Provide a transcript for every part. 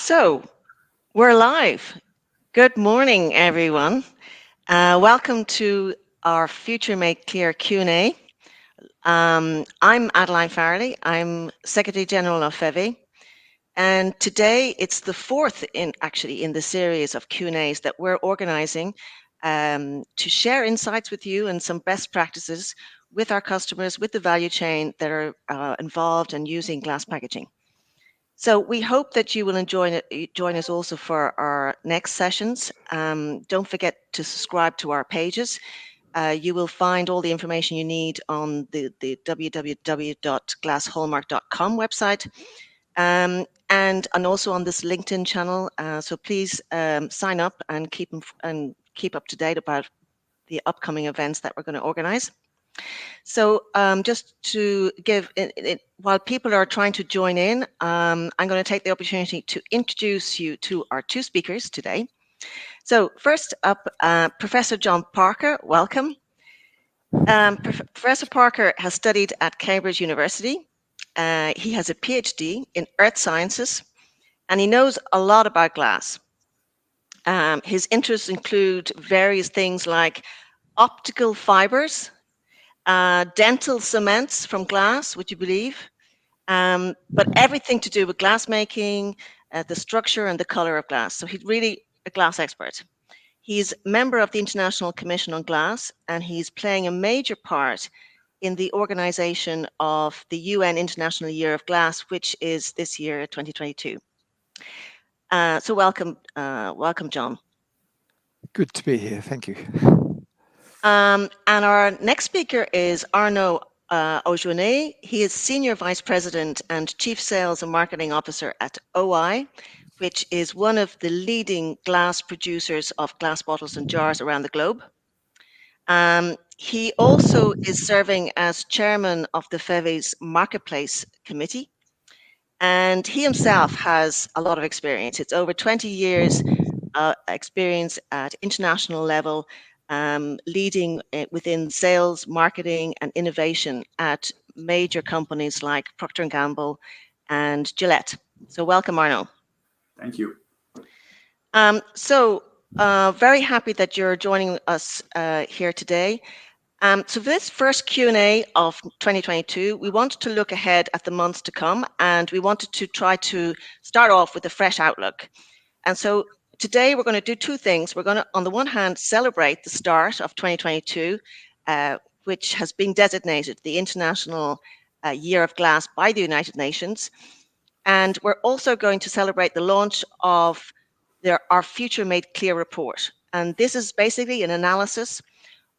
So, we're live. Good morning, everyone. Welcome to our Future Made Clear Q&A. I'm Adeline Farrelly. I'm Secretary General of FEVI. And today it's the fourth in the series of Q&As that we're organizing to share insights with you and some best practices with our customers, with the value chain that are involved in using glass packaging. So we hope that you will join us also for our next sessions. Don't forget to subscribe to our pages. You will find all the information you need on the www.glasshallmark.com website and also on this LinkedIn channel. So please sign up and keep up to date about the upcoming events that we're going to organize. So just to give, while people are trying to join in, I'm going to take the opportunity to introduce you to our two speakers today. So first up, Professor John Parker, welcome. Professor Parker has studied at Cambridge University. He has a PhD in earth sciences, and he knows a lot about glass. His interests include various things like optical fibers, dental cements from glass, would you believe? But everything to do with glass making, the structure and the color of glass. So he's really a glass expert. He's a member of the International Commission on Glass, and he's playing a major part in the organization of the UN International Year of Glass, which is this year, 2022. So welcome, John. Good to be here, thank you. And our next speaker is Arnaud Aujournet. He is Senior Vice President and Chief Sales and Marketing Officer at OI, which is one of the leading glass producers of glass bottles and jars around the globe. He also is serving as Chairman of the FEVI's Marketplace Committee, and he himself has a lot of experience. It's over 20 years experience at international level, leading within sales, marketing, and innovation at major companies like Procter & Gamble and Gillette. So welcome, Arnaud. Thank you. Very happy that you're joining us here today. So for this first Q&A of 2022, we wanted to look ahead at the months to come, and we wanted to try to start off with a fresh outlook. And so today we're going to do two things. We're going to, on the one hand, celebrate the start of 2022, which has been designated the International Year of Glass by the United Nations. And we're also going to celebrate the launch of our Future Made Clear report. And this is basically an analysis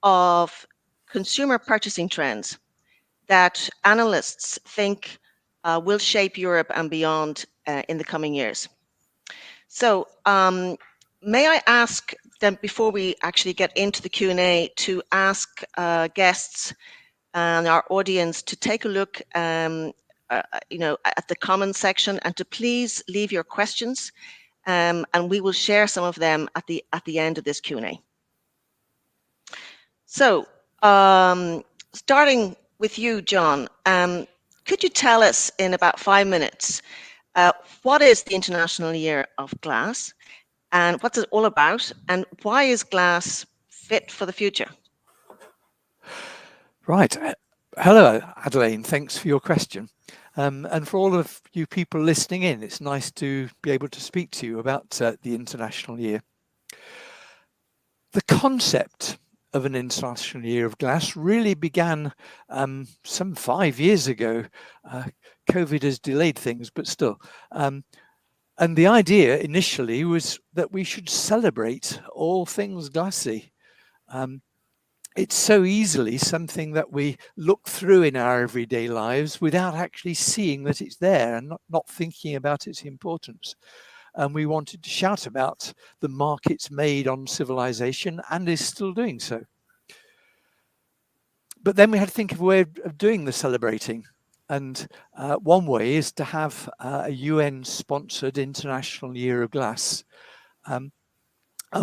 of consumer purchasing trends that analysts think will shape Europe and beyond in the coming years. So may I ask then, before we actually get into the Q&A, to ask guests and our audience to take a look at the comments section and to please leave your questions, and we will share some of them at the end of this Q&A. So starting with you, John, could you tell us in about 5 minutes what is the International Year of Glass, and what's it all about, and why is glass fit for the future? Right. Hello, Adeline. Thanks for your question. And for all of you people listening in, it's nice to be able to speak to you about the International Year. The concept of an International Year of Glass really began some 5 years ago. COVID has delayed things, but still. And the idea initially was that we should celebrate all things glassy. It's so easily something that we look through in our everyday lives without actually seeing that it's there and not thinking about its importance. And we wanted to shout about the mark it's made on civilization, and is still doing so. But then we had to think of a way of doing the celebrating. And one way is to have a UN-sponsored International Year of Glass. And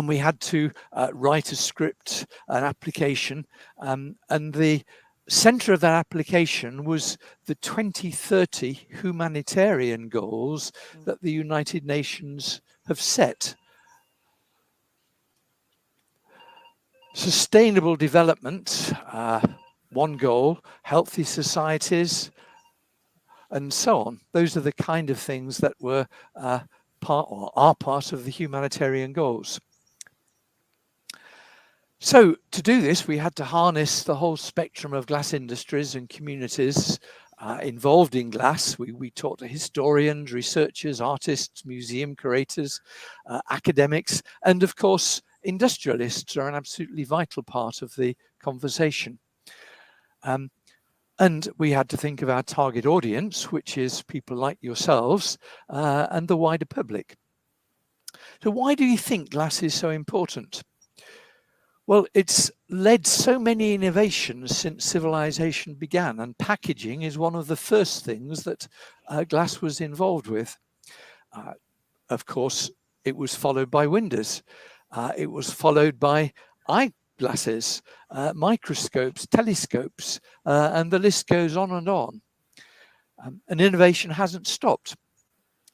we had to write a script, an application, and the centre of that application was the 2030 humanitarian goals that the United Nations have set. Sustainable development, one goal, healthy societies, and so on. Those are the kind of things that were part or are part of the humanitarian goals. So to do this, we had to harness the whole spectrum of glass industries and communities involved in glass. We talked to historians, researchers, artists, museum curators, academics, and of course, industrialists are an absolutely vital part of the conversation. And we had to think of our target audience, which is people like yourselves and the wider public. So why do you think glass is so important? Well, it's led so many innovations since civilization began, and packaging is one of the first things that glass was involved with. Of course, it was followed by windows. It was followed by eyeglasses, microscopes, telescopes, and the list goes on and on. And innovation hasn't stopped.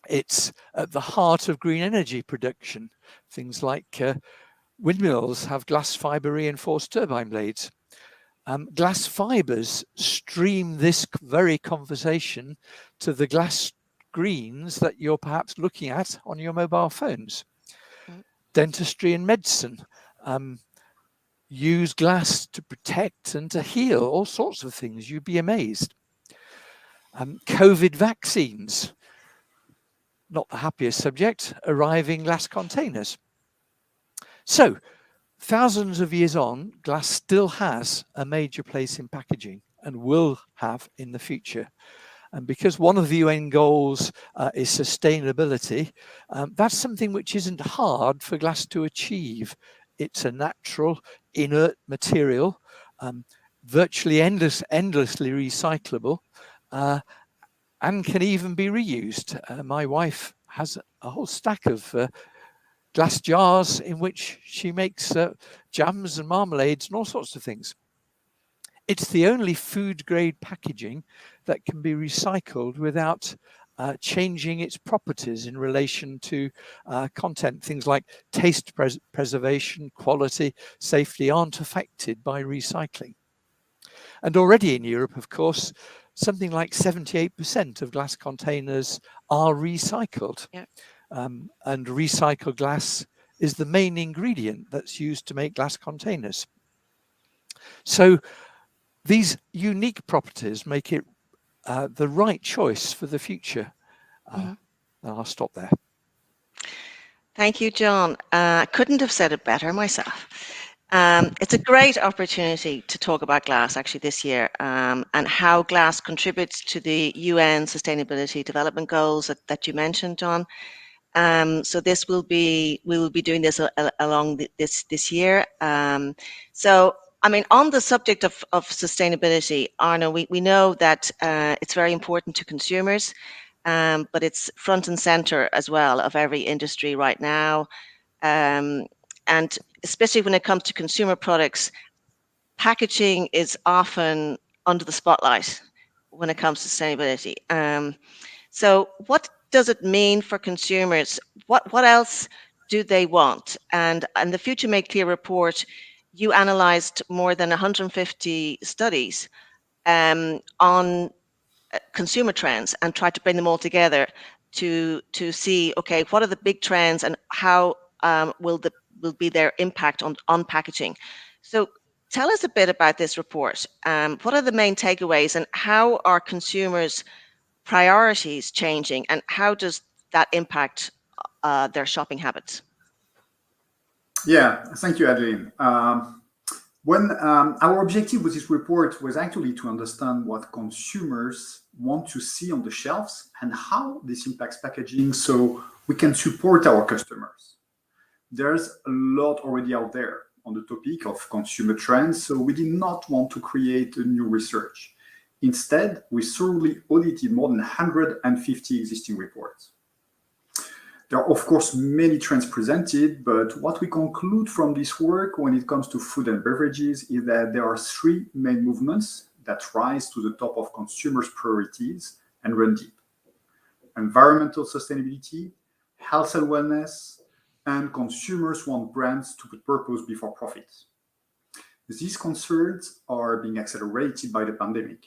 It's at the heart of green energy production. Things like windmills have glass fiber reinforced turbine blades. Glass fibers stream this very conversation to the glass screens that you're perhaps looking at on your mobile phones. Dentistry and medicine use glass to protect and to heal all sorts of things. You'd be amazed. COVID vaccines, not the happiest subject, arrive in glass containers. So, thousands of years on, glass still has a major place in packaging and will have in the future. And because one of the UN goals is sustainability, that's something which isn't hard for glass to achieve. It's a natural, inert material, virtually endlessly recyclable, and can even be reused. My wife has a whole stack of glass jars in which she makes jams and marmalades and all sorts of things. It's the only food grade packaging that can be recycled without changing its properties in relation to content. Things like taste preservation, quality, safety aren't affected by recycling. And already in Europe, of course, something like 78% of glass containers are recycled. Yeah. And recycled glass is the main ingredient that's used to make glass containers. So these unique properties make it the right choice for the future. And I'll stop there. Thank you, John. I couldn't have said it better myself. It's a great opportunity to talk about glass actually this year and how glass contributes to the UN Sustainability Development Goals that you mentioned, John. So we will be doing this along this year. So, I mean, on the subject of sustainability, Arno, we know that it's very important to consumers, but it's front and center as well of every industry right now. And especially when it comes to consumer products, packaging is often under the spotlight when it comes to sustainability. So what does it mean for consumers? What else do they want? And the Future Made Clear report, you analyzed more than 150 studies on consumer trends and tried to bring them all together to see, okay, what are the big trends and how will be their impact on packaging? So tell us a bit about this report. What are the main takeaways and how are consumers' priorities changing and how does that impact their shopping habits? Yeah, thank you, Adeline. When our objective with this report was actually to understand what consumers want to see on the shelves and how this impacts packaging so we can support our customers. There's a lot already out there on the topic of consumer trends, so we did not want to create a new research. Instead, we thoroughly audited more than 150 existing reports. There are, of course, many trends presented, but what we conclude from this work when it comes to food and beverages is that there are three main movements that rise to the top of consumers' priorities and run deep. Environmental sustainability, health and wellness, and consumers want brands to put purpose before profit. These concerns are being accelerated by the pandemic.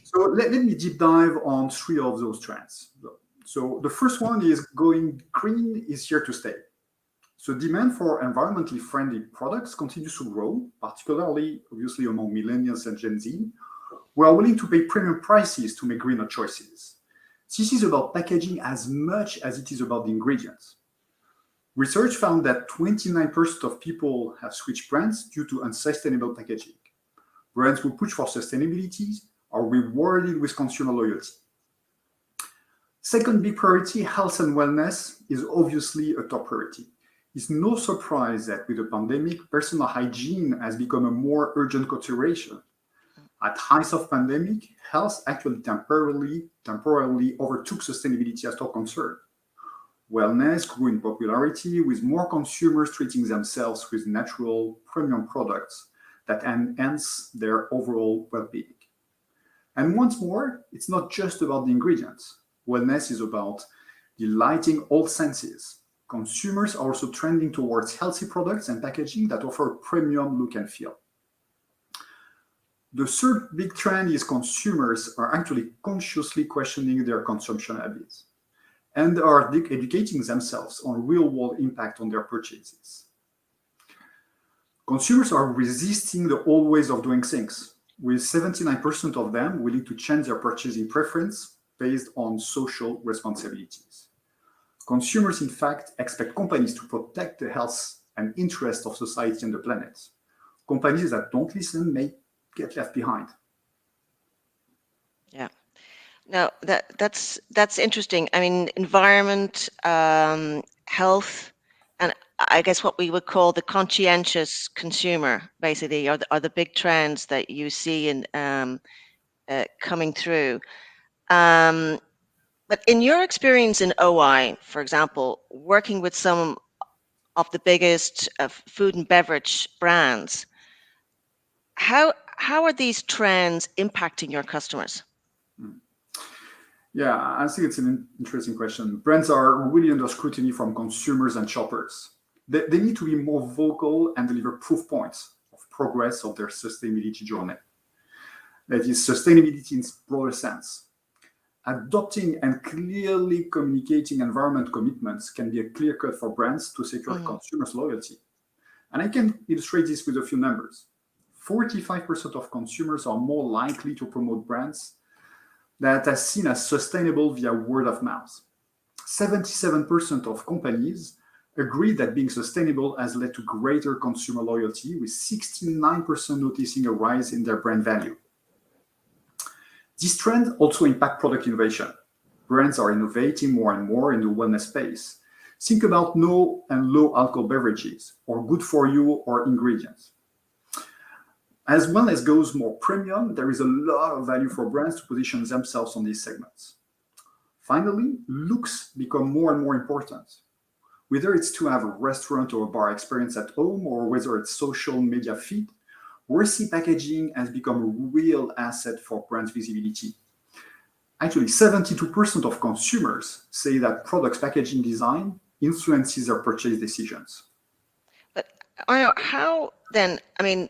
So let me deep dive on three of those trends. So the first one is going green is here to stay. So demand for environmentally friendly products continues to grow, particularly obviously among millennials and Gen Z, who are willing to pay premium prices to make greener choices. This is about packaging as much as it is about the ingredients. Research found that 29% of people have switched brands due to unsustainable packaging. Brands who push for sustainability are rewarded with consumer loyalty. Second big priority, health and wellness, is obviously a top priority. It's no surprise that with the pandemic, personal hygiene has become a more urgent consideration. At height of pandemic, health actually temporarily overtook sustainability as top concern. Wellness grew in popularity, with more consumers treating themselves with natural premium products that enhance their overall well-being. And once more, it's not just about the ingredients. Wellness is about delighting all senses. Consumers are also trending towards healthy products and packaging that offer a premium look and feel. The third big trend is consumers are actually consciously questioning their consumption habits and are educating themselves on real-world impact on their purchases. Consumers are resisting the old ways of doing things, with 79% of them willing to change their purchasing preference based on social responsibilities. Consumers, in fact, expect companies to protect the health and interest of society and the planet. Companies that don't listen may get left behind. Yeah. Now that's interesting. I mean, environment, health, and I guess what we would call the conscientious consumer, basically, are the big trends that you see in coming through. But in your experience in OI, for example, working with some of the biggest food and beverage brands, how are these trends impacting your customers? Yeah, I think it's an interesting question. Brands are really under scrutiny from consumers and shoppers. They need to be more vocal and deliver proof points of progress of their sustainability journey. That is, sustainability in its broader sense. Adopting and clearly communicating environment commitments can be a clear cut for brands to secure consumers' loyalty. And I can illustrate this with a few numbers. 45% of consumers are more likely to promote brands that are seen as sustainable via word of mouth. 77% of companies agree that being sustainable has led to greater consumer loyalty, with 69% noticing a rise in their brand value. This trend also impacts product innovation. Brands are innovating more and more in the wellness space. Think about no and low alcohol beverages, or good for you or ingredients. As wellness goes more premium, there is a lot of value for brands to position themselves on these segments. Finally, looks become more and more important. Whether it's to have a restaurant or a bar experience at home, or whether it's social media feed, worthy packaging has become a real asset for brand visibility. Actually, 72% of consumers say that products' packaging design influences their purchase decisions. But Arno, how then, I mean,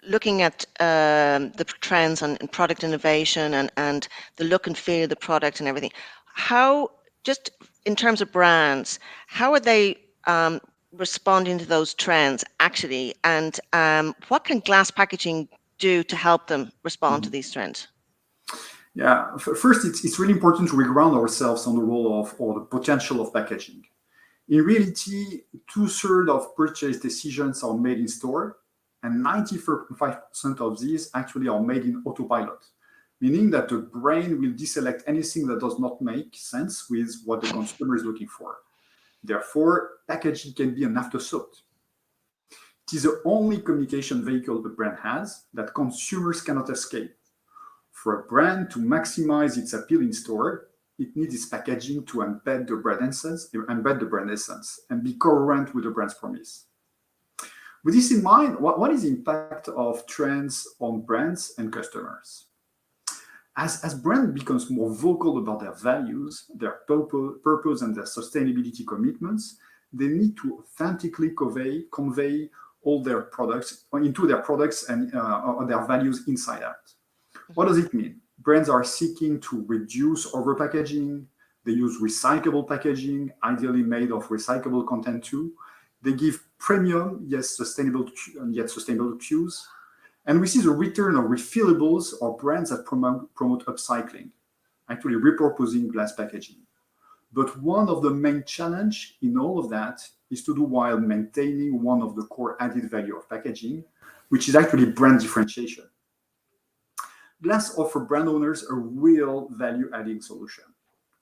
looking at the trends on in product innovation and the look and feel of the product and everything, how, just in terms of brands, how are they responding to those trends actually, and what can glass packaging do to help them respond to these trends? Yeah, first, it's really important to reground ourselves on the role of, or the potential of, packaging. In reality, 2/3 of purchase decisions are made in store, and 95% of these actually are made in autopilot, meaning that the brain will deselect anything that does not make sense with what the consumer is looking for. Therefore, packaging can be an afterthought. It is the only communication vehicle the brand has that consumers cannot escape. For a brand to maximize its appeal in store, it needs its packaging to embed the brand essence and be coherent with the brand's promise. With this in mind, what is the impact of trends on brands and customers? As brand becomes more vocal about their values, their purpose and their sustainability commitments, they need to authentically convey all their products into their products and their values inside out. What does it mean? Brands are seeking to reduce overpackaging. They use recyclable packaging, ideally made of recyclable content too. They give premium yet sustainable cues. And we see the return of refillables or brands that promote upcycling, actually repurposing glass packaging. But one of the main challenge in all of that is to do while maintaining one of the core added value of packaging, which is actually brand differentiation. Glass offers brand owners a real value-adding solution.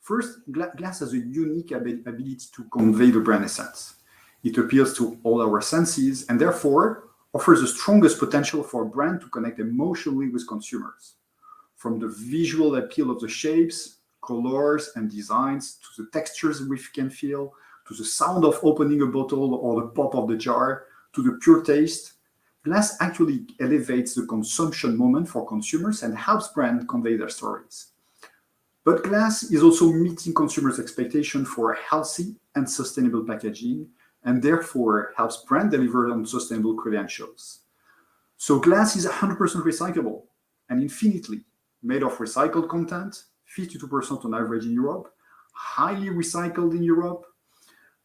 First, glass has a unique ability to convey the brand essence. It appeals to all our senses and therefore offers the strongest potential for a brand to connect emotionally with consumers. From the visual appeal of the shapes, colors, and designs, to the textures we can feel, to the sound of opening a bottle or the pop of the jar, to the pure taste, glass actually elevates the consumption moment for consumers and helps brands convey their stories. But glass is also meeting consumers' expectation for healthy and sustainable packaging, and therefore helps brand deliver on sustainable credentials. So glass is 100% recyclable and infinitely made of recycled content, 52% on average in Europe, highly recycled in Europe,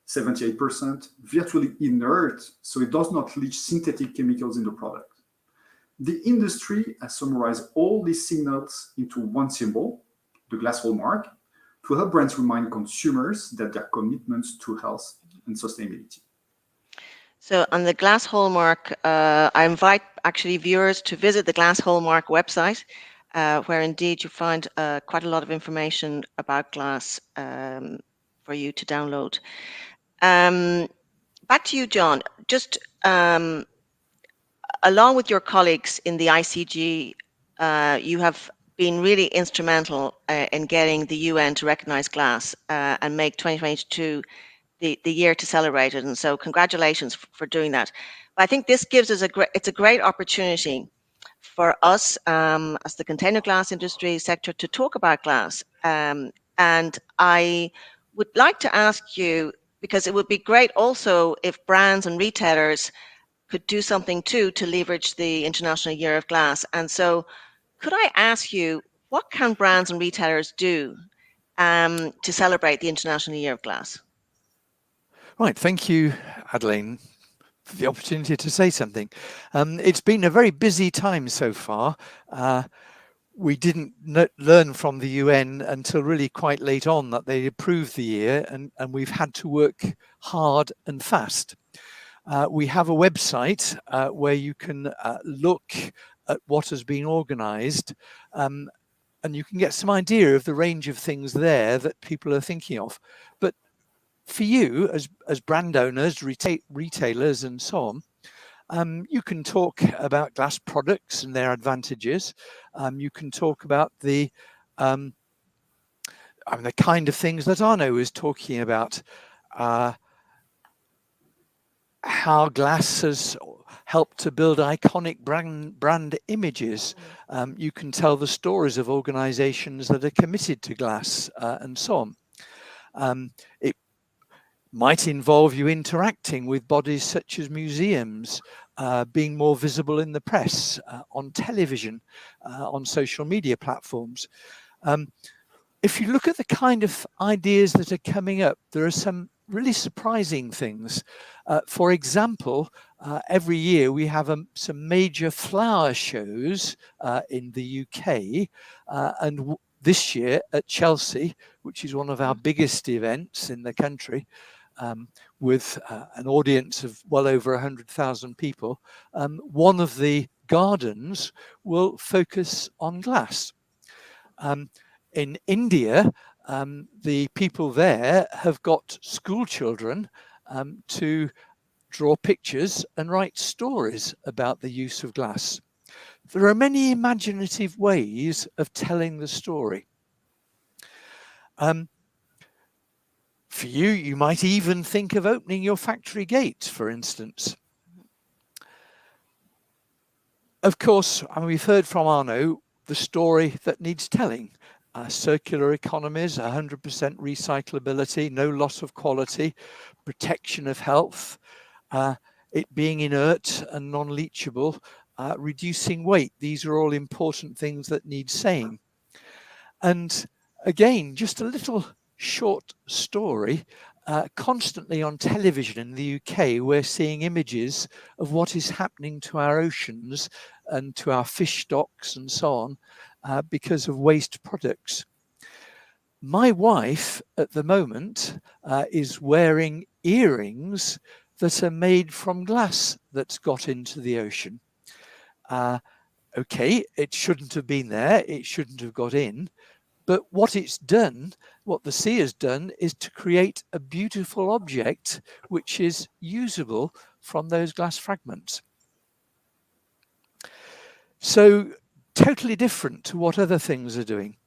78%, virtually inert, so it does not leach synthetic chemicals in the product. The industry has summarized all these signals into one symbol, the glass hallmark, to help brands remind consumers that their commitments to health and sustainability. So on the Glass Hallmark, I invite actually viewers to visit the Glass Hallmark website, where indeed you find quite a lot of information about glass for you to download. Back to you, John. Just along with your colleagues in the ICG, you have been really instrumental in getting the UN to recognize glass and make 2022 the year to celebrate it. And so congratulations for doing that. But I think this gives us it's a great opportunity for us as the container glass industry sector to talk about glass. And I would like to ask you, because it would be great also if brands and retailers could do something too to leverage the International Year of Glass. And so could I ask you, what can brands and retailers do to celebrate the International Year of Glass? Right, thank you, Adeline, for the opportunity to say something. It's been a very busy time so far. We didn't learn from the UN until really quite late on that they approved the year, and we've had to work hard and fast. We have a website where you can look at what has been organised, and you can get some idea of the range of things there that people are thinking of. But for you, as brand owners, retailers, and so on, you can talk about glass products and their advantages. You can talk about the kind of things that Arno was talking about. How glass has helped to build iconic brand images. You can tell the stories of organizations that are committed to glass and so on. It might involve you interacting with bodies such as museums, being more visible in the press, on television, on social media platforms. If you look at the kind of ideas that are coming up, there are some really surprising things. For example, every year we have some major flower shows in the UK, and this year at Chelsea, which is one of our biggest events in the country, with an audience of well over 100,000 people, one of the gardens will focus on glass. In India, the people there have got school children to draw pictures and write stories about the use of glass. There are many imaginative ways of telling the story. For you, you might even think of opening your factory gates, for instance. Of course, and we've heard from Arno the story that needs telling. Circular economies, 100% recyclability, no loss of quality, protection of health, it being inert and non-leachable, reducing weight. These are all important things that need saying. And again, just a little short story. Constantly on television in the UK, we're seeing images of what is happening to our oceans and to our fish stocks and so on because of waste products. My wife at the moment is wearing earrings that are made from glass that's got into the ocean. Okay, it shouldn't have been there, it shouldn't have got in, but what it's done, what the sea has done, is to create a beautiful object which is usable from those glass fragments. So totally different to what other things are doing.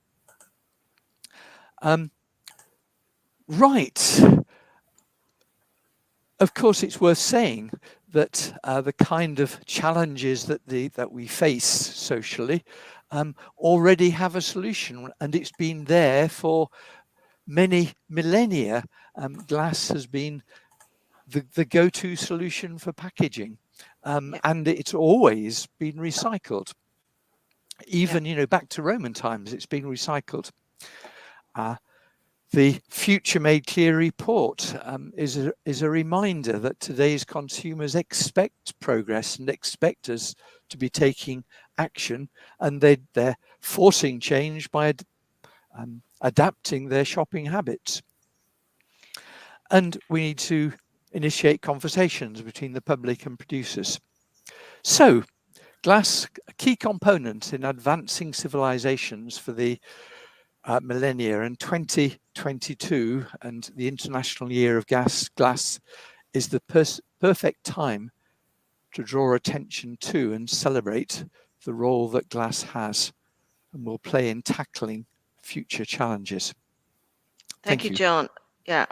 Right. Of course, it's worth saying that the kind of challenges that we face socially already have a solution, and it's been there for many millennia. Glass has been the go-to solution for packaging, and it's always been recycled. Even back to Roman times, it's been recycled. The Future Made Clear report is a reminder that today's consumers expect progress and expect us to be taking action, and they're forcing change by adapting their shopping habits. And we need to initiate conversations between the public and producers. So, glass, a key component in advancing civilizations for the millennia, and 2022 and the International Year of Glass is the perfect time to draw attention to and celebrate the role that glass has and will play in tackling future challenges. Thank you, John. Yeah.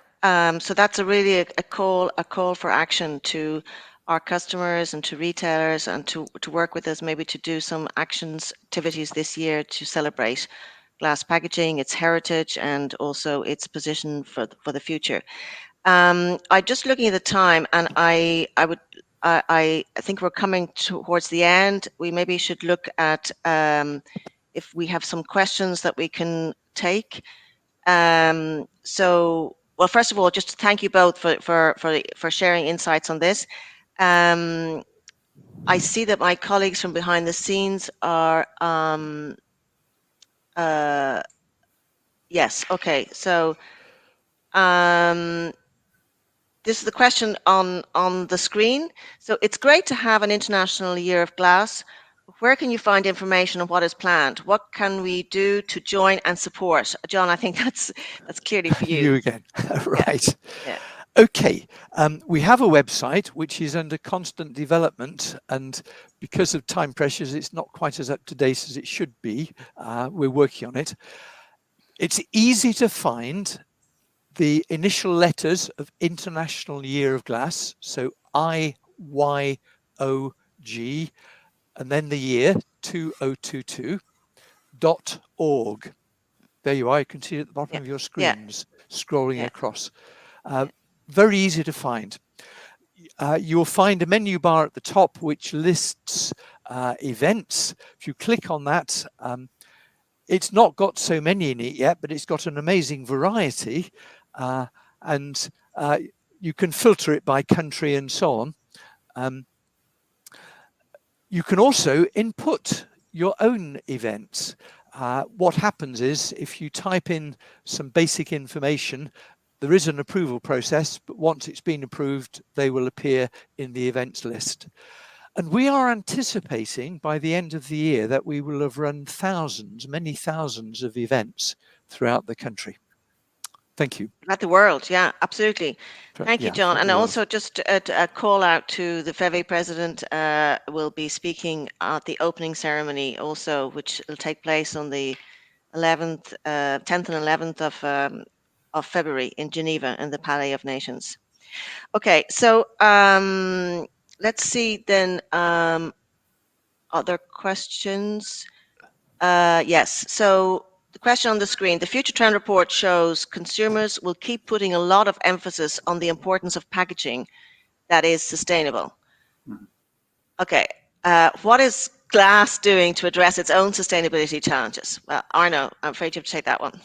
So that's a call for action to our customers and to retailers and to work with us, maybe to do some activities this year to celebrate glass packaging, its heritage, and also its position for the future. I'm just looking at the time, and I think we're coming towards the end. We maybe should look at if we have some questions that we can take. So, well, first of all, just to thank you both for sharing insights on this. I see that my colleagues from behind the scenes are. Yes. Okay. So, this is the question on the screen. So, it's great to have an International Year of Glass. Where can you find information on what is planned? What can we do to join and support? John, I think that's clearly for you. You again. Right. Yeah. Okay, we have a website which is under constant development, and because of time pressures, it's not quite as up to date as it should be. We're working on it. It's easy to find the initial letters of International Year of Glass, so IYOG, and then the year 2022.org. There you are. You can see it at the bottom of your screens, scrolling across. Very easy to find. You'll find a menu bar at the top which lists events. If you click on that, it's not got so many in it yet, but it's got an amazing variety, and you can filter it by country and so on. You can also input your own events. What happens is if you type in some basic information, there is an approval process, but once it's been approved, they will appear in the events list. And we are anticipating by the end of the year that we will have run many thousands of events throughout the country. Thank you. At the world, yeah, absolutely. Thank you, John. And also just a call out to the FEVE president will be speaking at the opening ceremony also, which will take place on the 10th and 11th of February in Geneva in the Palais of Nations. Okay, so let's see then. other questions. Yes. So the question on the screen, the Future Trend Report shows consumers will keep putting a lot of emphasis on the importance of packaging that is sustainable. Mhm. Okay. What is glass doing to address its own sustainability challenges? Well, Arno, I'm afraid you have to take that one.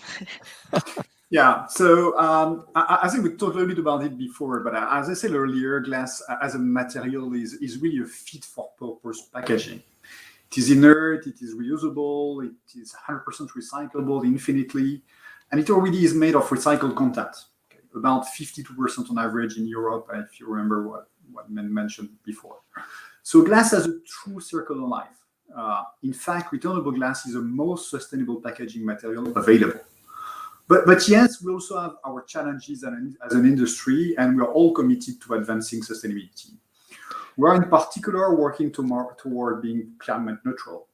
Yeah, so I think we talked a little bit about it before, but as I said earlier, glass as a material is really a fit for purpose packaging. It is inert, it is reusable, it is 100% recyclable infinitely, and it already is made of recycled content. Okay, about 52% on average in Europe, if you remember what mentioned before. So glass has a true circular life. In fact, returnable glass is the most sustainable packaging material available. But yes, we also have our challenges as an industry, and we are all committed to advancing sustainability. We are in particular working toward being climate neutral.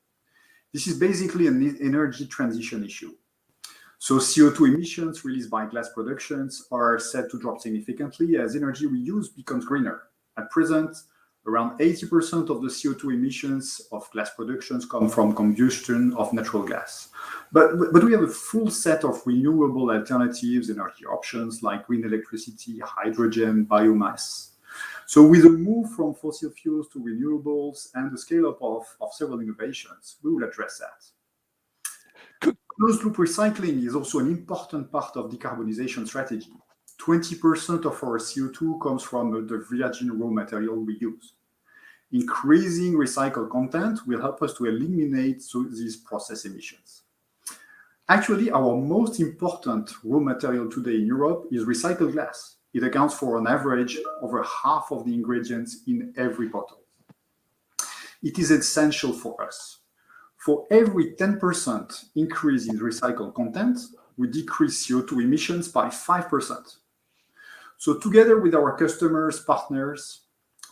This is basically an energy transition issue. So CO2 emissions released by glass productions are set to drop significantly as energy we use becomes greener. At present, around 80% of the CO2 emissions of glass productions come from combustion of natural gas. But we have a full set of renewable alternatives, energy options like green electricity, hydrogen, biomass. So with a move from fossil fuels to renewables and the scale up of several innovations, we will address that. Closed loop recycling is also an important part of decarbonization strategy. 20% of our CO2 comes from the virgin raw material we use. Increasing recycled content will help us to eliminate these process emissions. Actually, our most important raw material today in Europe is recycled glass. It accounts for, on average, over half of the ingredients in every bottle. It is essential for us. For every 10% increase in recycled content, we decrease CO2 emissions by 5%. So together with our customers, partners,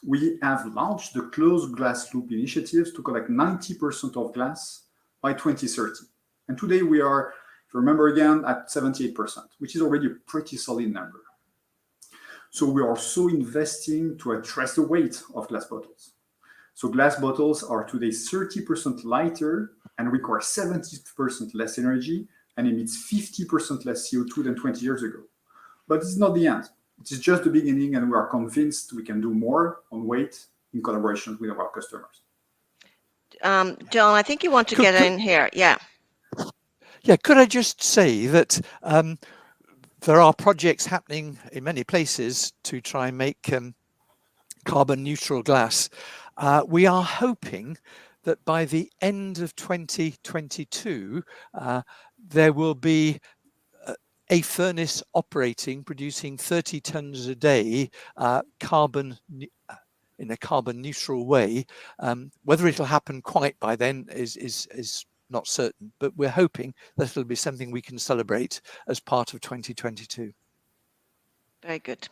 we have launched the closed glass loop initiatives to collect 90% of glass by 2030. And today we are, if you remember again, at 78%, which is already a pretty solid number. So we are also investing to address the weight of glass bottles. So glass bottles are today 30% lighter and require 70% less energy and emits 50% less CO2 than 20 years ago. But it's not the end. It is just the beginning, and we are convinced we can do more on weight in collaboration with our customers. John, I think you want to get in here. Yeah. Yeah, could I just say that there are projects happening in many places to try and make carbon neutral glass. We are hoping that by the end of 2022, there will be a furnace operating, producing 30 tons a day carbon in a carbon neutral way. Whether it'll happen quite by then is not certain, but we're hoping that it'll be something we can celebrate as part of 2022. Very good.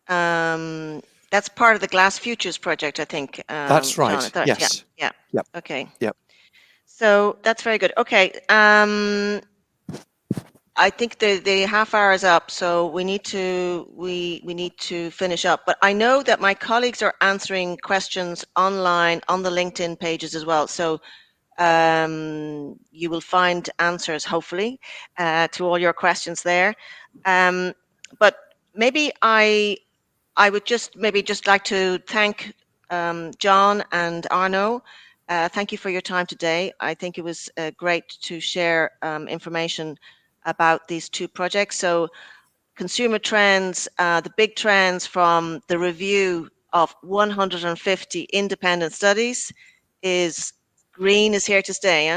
That's part of the Glass Futures project, I think. That's right. John, yes. Yeah. Yep. Okay. Yep. So that's very good. Okay. I think the half hour is up, so we need to finish up. But I know that my colleagues are answering questions online on the LinkedIn pages as well. So you will find answers, hopefully, to all your questions there. But maybe I would just like to thank John and Arno. Thank you for your time today. I think it was great to share information about these two projects. So consumer trends, the big trends from the review of 150 independent studies is green is here to stay,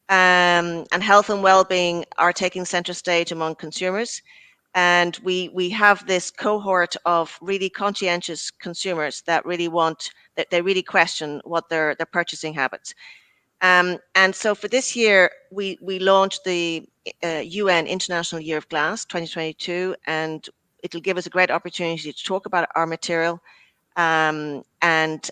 and health and well-being are taking center stage among consumers. And we have this cohort of really conscientious consumers that really that they really question what their purchasing habits. And so for this year, we launched the UN International Year of Glass 2022, and it'll give us a great opportunity to talk about our material. And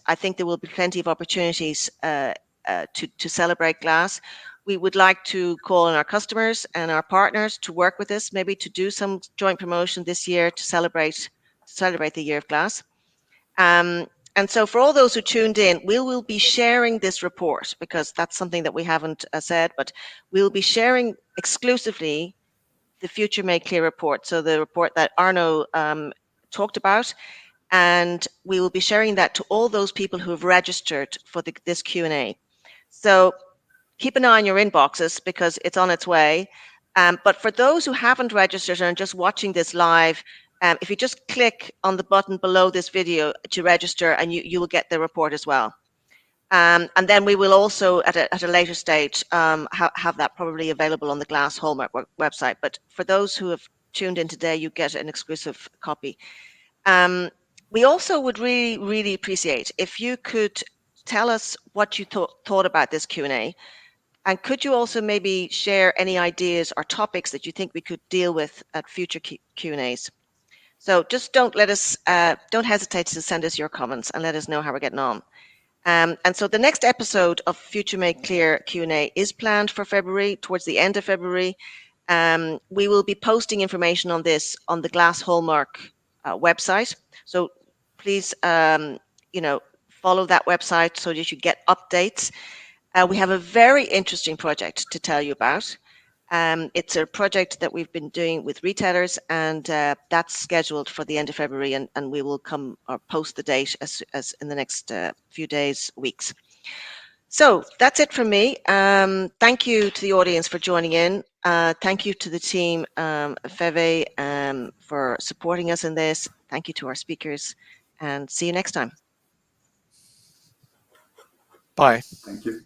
I think there will be plenty of opportunities to celebrate glass. We would like to call on our customers and our partners to work with us, maybe to do some joint promotion this year to celebrate the Year of Glass. And And so for all those who tuned in, we will be sharing this report because that's something that we haven't said, but we'll be sharing exclusively the Future Made Clear report. So the report that Arno talked about, and we will be sharing that to all those people who have registered for this Q&A. So keep an eye on your inboxes because it's on its way. But for those who haven't registered and are just watching this live, if you just click on the button below this video to register, and you will get the report as well. And then we will also, at a later stage, have that probably available on the Glass Hallmark website. But for those who have tuned in today, you get an exclusive copy. We also would really, really appreciate if you could tell us what you thought about this Q&A. And could you also maybe share any ideas or topics that you think we could deal with at future Q&As? So just don't hesitate to send us your comments and let us know how we're getting on. And so the next episode of Future Made Clear Q&A is planned for February, towards the end of February. We will be posting information on this on the Glass Hallmark website. So please, follow that website so that you get updates. We have a very interesting project to tell you about. It's a project that we've been doing with retailers, and that's scheduled for the end of February, and we will come or post the date as in the next few days, weeks. So that's it from me. Thank you to the audience for joining in. Thank you to the team, Feve, for supporting us in this. Thank you to our speakers, and see you next time. Bye. Thank you.